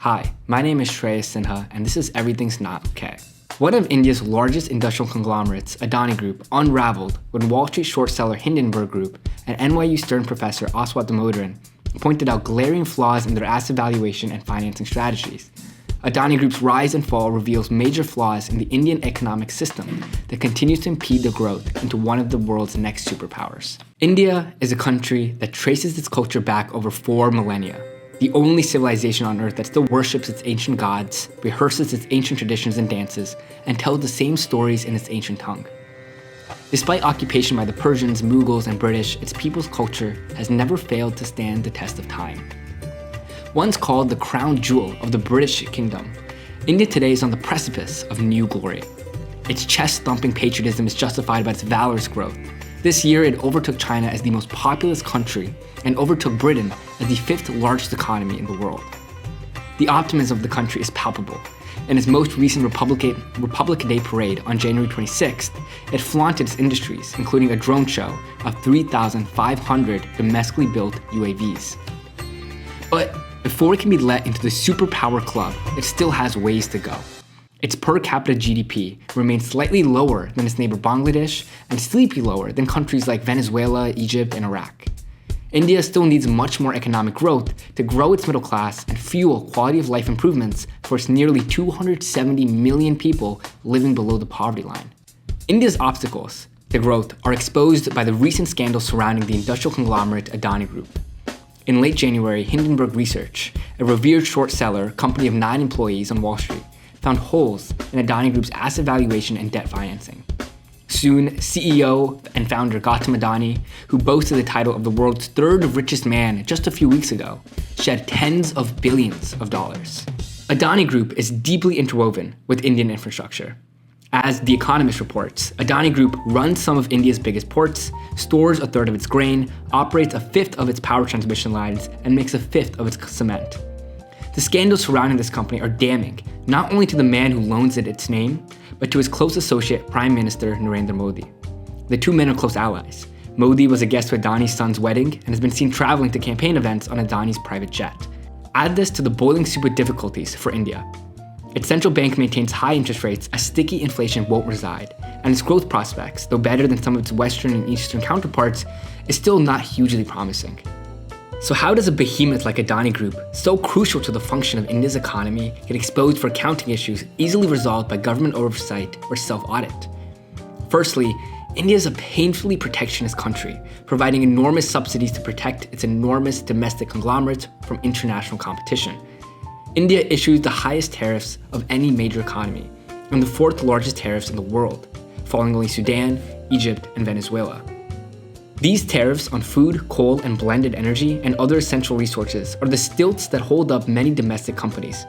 Hi, my name is Shreyas Sinha, and this is Everything's Not Okay. One of India's largest industrial conglomerates, Adani Group, unraveled when Wall Street short seller Hindenburg Group and NYU Stern professor Aswath Damodaran pointed out glaring flaws in their asset valuation and financing strategies. Adani Group's rise and fall reveals major flaws in the Indian economic system that continues to impede the growth into one of the world's next superpowers. India is a country that traces its culture back over 4 millennia. The only civilization on earth that still worships its ancient gods, rehearses its ancient traditions and dances, and tells the same stories in its ancient tongue. Despite occupation by the Persians, Mughals, and British, its people's culture has never failed to stand the test of time. Once called the crown jewel of the British Kingdom, India today is on the precipice of new glory. Its chest-thumping patriotism is justified by its valorous growth. This year, it overtook China as the most populous country and overtook Britain as the 5th largest economy in the world. The optimism of the country is palpable. In its most recent Republic Day parade on January 26th, it flaunted its industries, including a drone show of 3,500 domestically built UAVs. But before it can be let into the superpower club, it still has ways to go. Its per capita GDP remains slightly lower than its neighbor Bangladesh and sleepy lower than countries like Venezuela, Egypt, and Iraq. India still needs much more economic growth to grow its middle class and fuel quality of life improvements for its nearly 270 million people living below the poverty line. India's obstacles to growth are exposed by the recent scandals surrounding the industrial conglomerate Adani Group. In late January, Hindenburg Research, a revered short seller company of 9 employees on Wall Street, found holes in Adani Group's asset valuation and debt financing. Soon, CEO and founder Gautam Adani, who boasted the title of the world's 3rd richest man just a few weeks ago, shed tens of billions of dollars. Adani Group is deeply interwoven with Indian infrastructure. As The Economist reports, Adani Group runs some of India's biggest ports, stores a 1/3 of its grain, operates a 1/5 of its power transmission lines, and makes a 1/5 of its cement. The scandals surrounding this company are damning, not only to the man who loans it its name, but to his close associate, Prime Minister Narendra Modi. The 2 men are close allies. Modi was a guest to Adani's son's wedding and has been seen traveling to campaign events on Adani's private jet. Add this to the boiling soup of difficulties for India. Its central bank maintains high interest rates as sticky inflation won't reside, and its growth prospects, though better than some of its Western and Eastern counterparts, is still not hugely promising. So how does a behemoth like Adani Group, so crucial to the function of India's economy, get exposed for accounting issues easily resolved by government oversight or self-audit? Firstly, India is a painfully protectionist country, providing enormous subsidies to protect its enormous domestic conglomerates from international competition. India issues the highest tariffs of any major economy, and the 4th largest tariffs in the world, following only Sudan, Egypt, and Venezuela. These tariffs on food, coal, and blended energy and other essential resources are the stilts that hold up many domestic companies.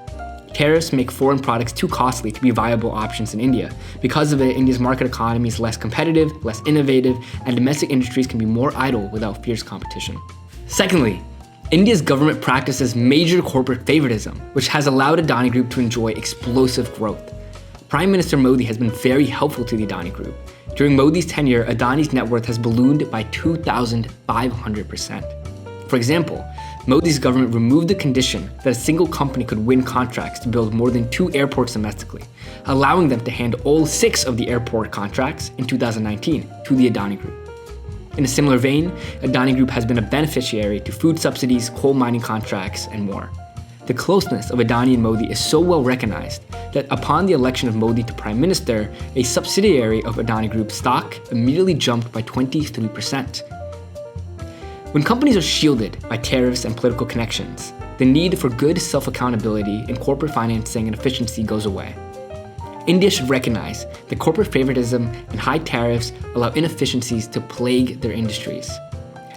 Tariffs make foreign products too costly to be viable options in India. Because of it, India's market economy is less competitive, less innovative, and domestic industries can be more idle without fierce competition. Secondly, India's government practices major corporate favoritism, which has allowed Adani Group to enjoy explosive growth. Prime Minister Modi has been very helpful to the Adani Group. During Modi's tenure, Adani's net worth has ballooned by 2,500%. For example, Modi's government removed the condition that a single company could win contracts to build more than 2 airports domestically, allowing them to hand all 6 of the airport contracts in 2019 to the Adani Group. In a similar vein, Adani Group has been a beneficiary to food subsidies, coal mining contracts, and more. The closeness of Adani and Modi is so well recognized that upon the election of Modi to Prime Minister, a subsidiary of Adani Group's stock immediately jumped by 23%. When companies are shielded by tariffs and political connections, the need for good self-accountability in corporate financing and efficiency goes away. India should recognize that corporate favoritism and high tariffs allow inefficiencies to plague their industries,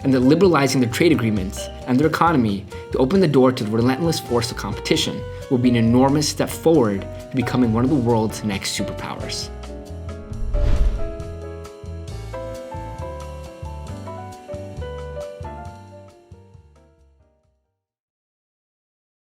and that liberalizing their trade agreements and their economy to open the door to the relentless force of competition will be an enormous step forward to becoming one of the world's next superpowers.